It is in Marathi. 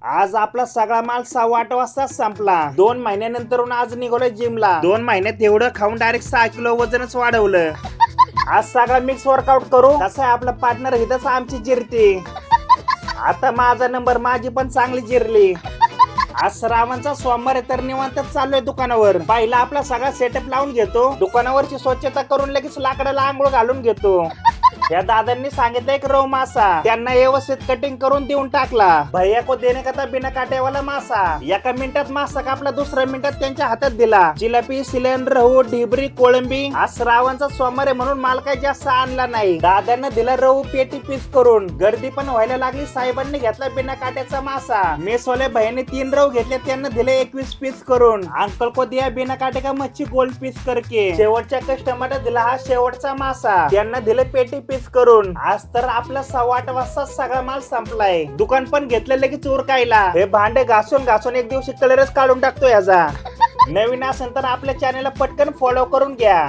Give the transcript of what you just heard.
आज आपला सगळा माल 8:15 वाजता संपला. 2 महिन्यानंतर आज निघालोय जिमला. 2 महिन्यात एवढं खाऊन डायरेक्ट 6 किलो वजनच वाढवलं. आज सगळा मिक्स वर्कआउट करू. कसं आहे आपला पार्टनर हिथंच आमची जिरती. आता माझा नंबर, माझी पण चांगली जिरली. आज श्रावणचा सोमवार आहे तर निवांतच चाललोय दुकानावर. पहिला आपला सगळा सेटअप लावून घेतो. दुकानावरची स्वच्छता करून लगेच लाकडाला आंघोळ घालून घेतो. या दादांनी सांगितलं एक रव मासा, त्यांना व्यवस्थित कटिंग करून देऊन टाकला. भैया को देने का था बिना काटेवाला मासा. एका मिनिटात मासा कापला, दुसऱ्या मिनिटात त्यांच्या हातात दिला. जिलेबी, सिलेन, रहू, ढिबरी, कोळंबी. आज श्रावणचा सोमवार आहे म्हणून माल काही जास्त आणला नाही. दादांना दिला रहू पेटी पीस करून. गर्दी पण व्हायला लागली. साहेबांनी घेतला बिना काट्याचा मासा. मेसवाले भैयाने 3 रहू घेतले, त्यांना दिले 21 पीस करून. अंकल को दिया बिना काटे का मच्छी गोल्ड पीस करके. शेवटच्या कस्टमरला दिला हा शेवटचा मासा, त्यांना दिले पेटी पीस करून. आज तर आपला 8:15 वाजता सगळा माल संपलाय. दुकान पण घेतलं लगेच उरकायला. हे भांडे घासून घासून एक दिवशी कलरच काढून टाकतो याचा. नवीन असेल तर आपल्या चॅनलला पटकन फॉलो करून घ्या.